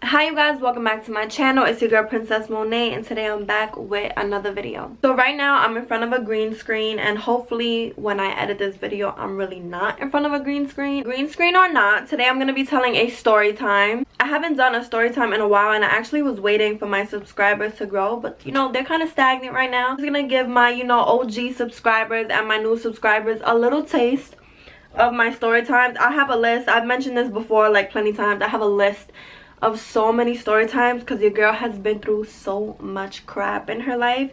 Hi you guys, welcome back to my channel. It's your girl Princess Monet, and today I'm back with another video. So right now I'm in front of a green screen, and hopefully when I edit this video I'm really not in front of a green screen. Green screen or not, today I'm going to be telling a story time. I haven't done a story time in a while, and I actually was waiting for my subscribers to grow, but you know, they're kind of stagnant right now. I'm just going to give my, you know, OG subscribers and my new subscribers a little taste of my story times. I have a list. I've mentioned this before like plenty times. I have a list of so many story times because your girl has been through so much crap in her life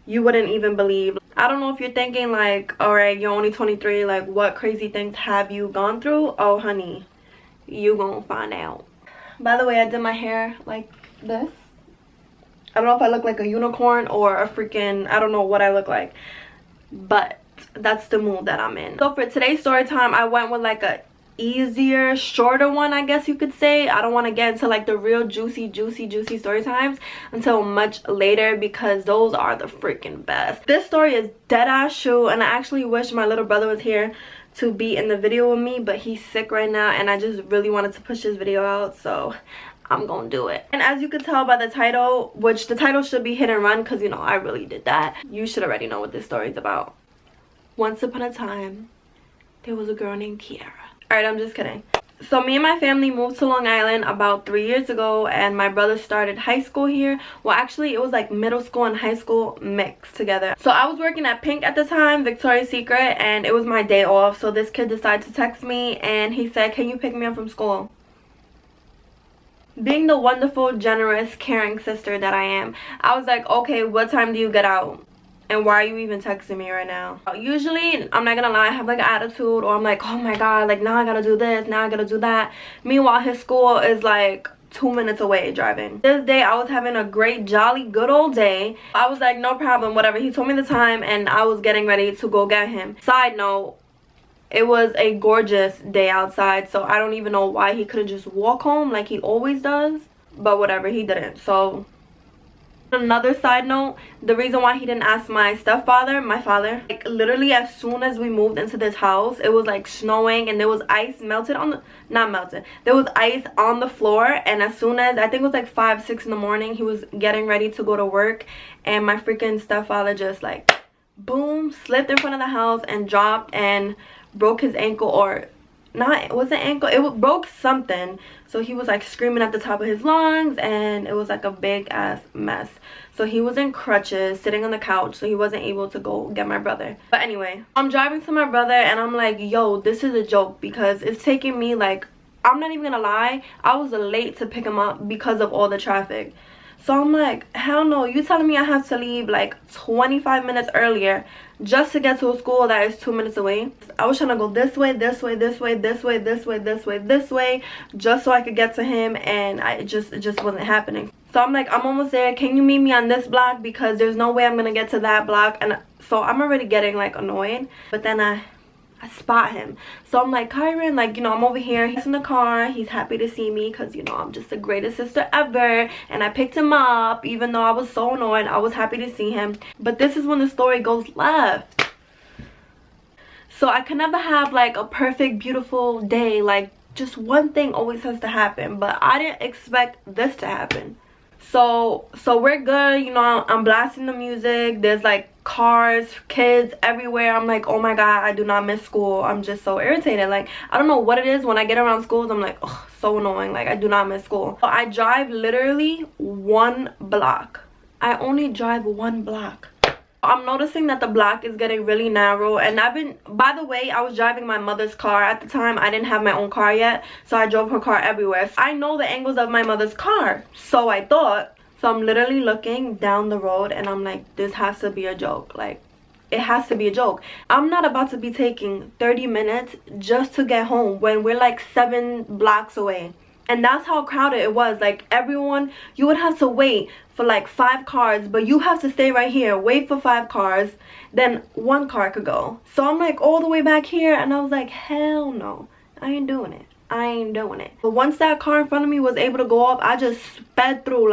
you wouldn't even believe. I don't know if you're thinking like, all right, you're only 23, like what crazy things have you gone through? Oh honey, you gonna find out. By the way, I did my hair like this. I don't know if I look like a unicorn or a freaking, I don't know what I look like, but that's the mood that I'm in. So for today's story time, I went with like a easier, shorter one, I guess you could say. I don't want to get into like the real juicy story times until much later because those are the freaking best. This story is dead ass true, and I actually wish my little brother was here to be in the video with me, but he's sick right now and I just really wanted to push this video out, so I'm gonna do it. And as you can tell by the title, which the title should be Hit and Run because you know I really did that, you should already know what this story is about. Once upon a time there was a girl named Kiara. Alright, I'm just kidding. So me and my family moved to Long Island about 3 years ago, and my brother started high school here. Well, actually it was like middle school and high school mixed together. So I was working at Pink at the time, Victoria's Secret, and it was my day off. So this kid decided to text me and he said, can you pick me up from school? Being the wonderful, generous, caring sister that I am, I was like, okay, what time do you get out? And why are you even texting me right now? Usually, I'm not gonna lie, I have like an attitude, or I'm like, oh my god, like now I gotta do this, now I gotta do that. Meanwhile, his school is like 2 minutes away driving. This day, I was having a great, jolly, good old day. I was like, no problem, whatever. He told me the time and I was getting ready to go get him. Side note, it was a gorgeous day outside, so I don't even know why he couldn't just walk home like he always does. But whatever, he didn't, so... Another side note, the reason why he didn't ask my stepfather, my father, like literally as soon as we moved into this house, it was like snowing and there was ice melted on the, not melted, there was ice on the floor, and as soon as, I think it was like 5-6 in the morning, he was getting ready to go to work, and my freaking stepfather just like boom, slipped in front of the house and dropped and broke his ankle, or not, it wasn't ankle, it broke something. So he was like screaming at the top of his lungs, and it was like a big ass mess. So he was in crutches sitting on the couch, so he wasn't able to go get my brother. But anyway, I'm driving to my brother and I'm like, yo, this is a joke because it's taking me like, I'm not even gonna lie, I was late to pick him up because of all the traffic. So I'm like, hell no, you telling me I have to leave like 25 minutes earlier just to get to a school that is 2 minutes away? I was trying to go this way, this way, this way, this way, this way, this way, this way, just so I could get to him, and it just wasn't happening. So I'm like, I'm almost there. Can you meet me on this block? Because there's no way I'm gonna get to that block. And so I'm already getting like annoyed. But then I spot him, so I'm like, Kyron, like, you know, I'm over here, he's in the car, he's happy to see me because, you know, I'm just the greatest sister ever, and I picked him up even though I was so annoyed. I was happy to see him. But this is when the story goes left. So I can never have like a perfect, beautiful day, like just one thing always has to happen, but I didn't expect this to happen. So we're good, you know, I'm blasting the music, there's like cars, kids everywhere. I'm like, oh my god, I do not miss school. I'm just so irritated. Like, I don't know what it is, when I get around schools I'm like, oh, so annoying. Like, I do not miss school. So I drive literally 1 block. I only drive 1 block. I'm noticing that the block is getting really narrow, and by the way, I was driving my mother's car at the time. I didn't have my own car yet, so I drove her car everywhere. I know the angles of my mother's car, so I thought. So I'm literally looking down the road and I'm like, this has to be a joke. Like, it has to be a joke. I'm not about to be taking 30 minutes just to get home when we're like 7 blocks away. And that's how crowded it was. Like, everyone, you would have to wait for like 5 cars, but you have to stay right here, wait for 5 cars, then 1 car could go. So I'm like all the way back here, and I was like, hell no, I ain't doing it. I ain't doing it. But once that car in front of me was able to go off, I just sped through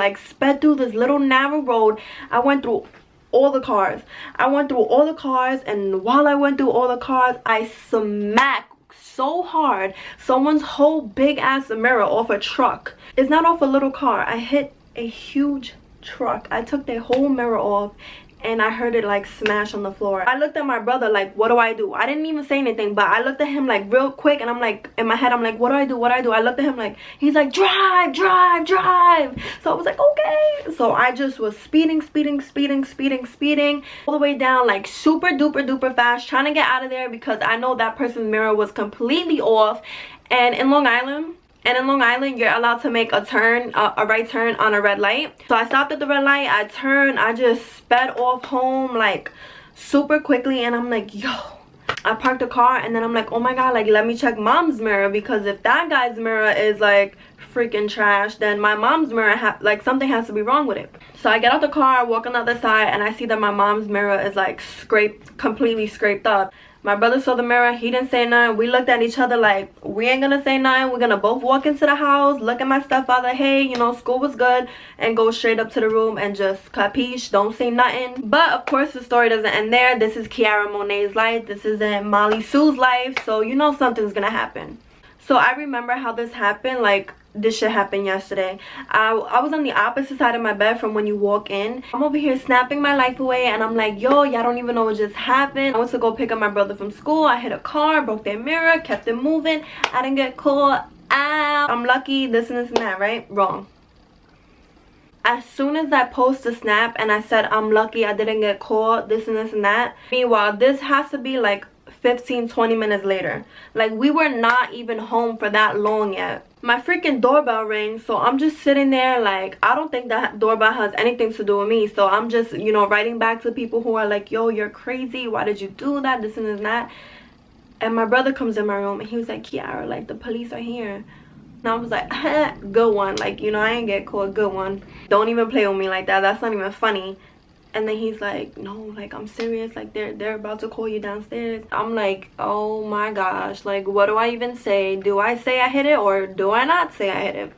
this little narrow road. I went through all the cars. And while I went through all the cars, I so hard someone's whole big ass mirror off a truck. It's not off a little car. I hit a huge truck. I took their whole mirror off and I heard it like smash on the floor. I looked at my brother like, what do I do? I didn't even say anything, but I looked at him like real quick and I'm like, in my head I'm like, what do I do? What do I do? I looked at him like, he's like, drive, drive, drive. So I was like, okay. So I just was speeding all the way down like super duper duper fast, trying to get out of there because I know that person's mirror was completely off. And in Long Island, you're allowed to make a turn, a right turn on a red light. So I stopped at the red light. I turned. I just sped off home like super quickly. And I'm like, yo. I parked the car and then I'm like, oh my god, like let me check mom's mirror, because if that guy's mirror is like freaking trash, then my mom's mirror like something has to be wrong with it. So I get out the car, walk on the other side, and I see that my mom's mirror is like completely scraped up. My brother saw the mirror. He didn't say nothing. We looked at each other like, we ain't gonna say nothing. We're gonna both walk into the house, look at my stepfather, hey, you know, school was good, and go straight up to the room and just capiche, don't say nothing. But of course the story doesn't end there. This is Kiara Monet's life. This isn't Molly Sue's life, so you know something's gonna happen. So I remember how this happened. Like, this shit happened yesterday. I was on the opposite side of my bed from when you walk in. I'm over here snapping my life away and I'm like, yo, y'all don't even know what just happened. I went to go pick up my brother from school. I hit a car, broke their mirror, kept it moving. I didn't get caught. Ow. I'm lucky, this and this and that, right? Wrong. As soon as I post a snap and I said I'm lucky I didn't get caught, this and this and that, meanwhile this has to be like 15-20 minutes later. Like, we were not even home for that long yet. My freaking doorbell rang, so I'm just sitting there like, I don't think that doorbell has anything to do with me. So I'm just, you know, writing back to people who are like, yo, you're crazy, why did you do that, this and this and that. And my brother comes in my room and he was like, Kiara, like the police are here. And I was like, good one, like, you know, I ain't get caught, good one. Don't even play with me like that, that's not even funny. And then he's like, no, like I'm serious, like they're about to call you downstairs. I'm like, oh my gosh, like what do I even say? Do I say I hit it or do I not say I hit it?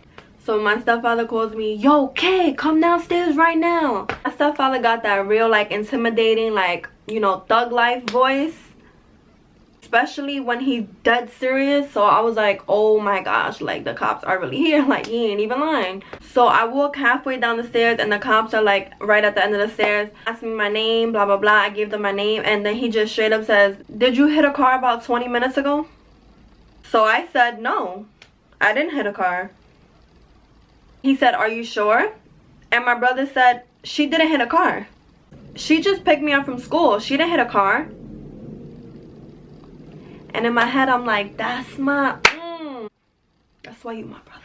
So my stepfather calls me, yo, Kay, come downstairs right now. My stepfather got that real like intimidating, like, you know, thug life voice, especially when he's dead serious. So I was like, oh my gosh, like the cops are really here, like he ain't even lying. So I walk halfway down the stairs and the cops are like right at the end of the stairs, asking me my name, blah blah blah. I gave them my name and then he just straight up says, did you hit a car about 20 minutes ago? So I said, no, I didn't hit a car. He said, are you sure? And my brother said, she didn't hit a car, she just picked me up from school, she didn't hit a car. And in my head, I'm like, that's my, that's why you my brother.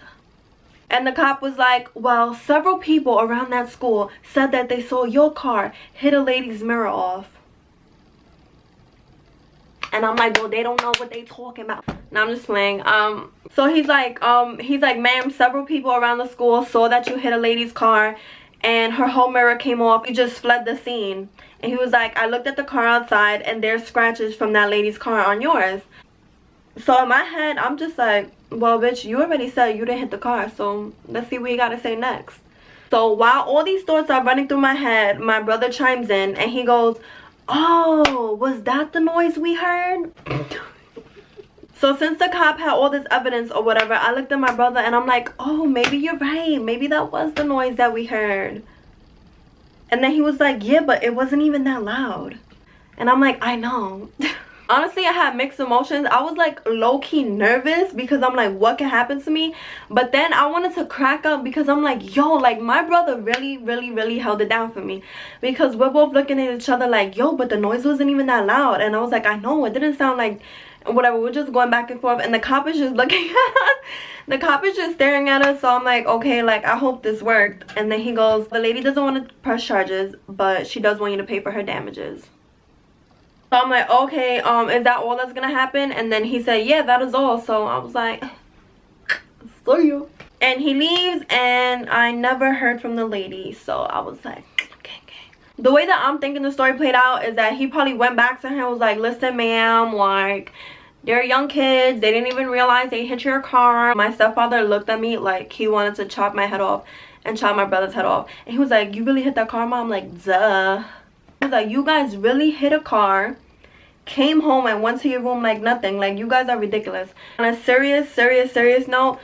And the cop was like, well, several people around that school said that they saw your car hit a lady's mirror off. And I'm like, well, they don't know what they talking about. No, I'm just playing. So he's like, ma'am, several people around the school saw that you hit a lady's car and her whole mirror came off. You just fled the scene. And he was like, I looked at the car outside and there's scratches from that lady's car on yours. So in my head, I'm just like, well, bitch, you already said you didn't hit the car, so let's see what you gotta say next. So while all these thoughts are running through my head, my brother chimes in and he goes, oh, was that the noise we heard? So since the cop had all this evidence or whatever, I looked at my brother and I'm like, oh, maybe you're right. Maybe that was the noise that we heard. And then he was like, yeah, but it wasn't even that loud. And I'm like, I know. Honestly, I had mixed emotions. I was like low-key nervous because I'm like, what can happen to me? But then I wanted to crack up because I'm like, yo, like my brother really held it down for me. Because we're both looking at each other like, yo, but the noise wasn't even that loud. And I was like, I know, it didn't sound like whatever. We're just going back and forth and the cop is just looking at us. The cop is just staring at us. So I'm like, okay, like I hope this worked. And then he goes, the lady doesn't want to press charges, but she does want you to pay for her damages. So I'm like, okay, is that all that's gonna happen? And then he said, yeah, that is all. So I was like, see you. And he leaves and I never heard from the lady. So I was like, okay. The way that I'm thinking the story played out is that he probably went back to her and was like, listen, ma'am, like, they're young kids. They didn't even realize they hit your car. My stepfather looked at me like he wanted to chop my head off and chop my brother's head off. And he was like, you really hit that car, Mom? I'm like, duh. I was like, you guys really hit a car, came home and went to your room like nothing. Like, you guys are ridiculous. On a serious note,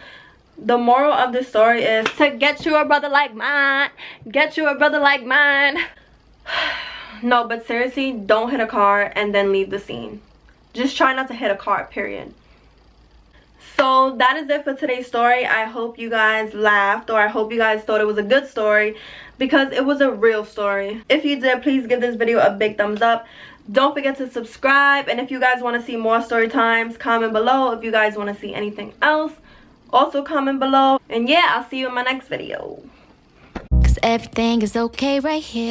the moral of the story is to get you a brother like mine. Get you a brother like mine. No, but seriously, don't hit a car and then leave the scene. Just try not to hit a car, period. So that is it for today's story. I hope you guys laughed, or I hope you guys thought it was a good story, because it was a real story. If you did, please give this video a big thumbs up. Don't forget to subscribe, and if you guys want to see more story times, comment below. If you guys want to see anything else, also comment below. And yeah, I'll see you in my next video. 'Cause everything is okay right here.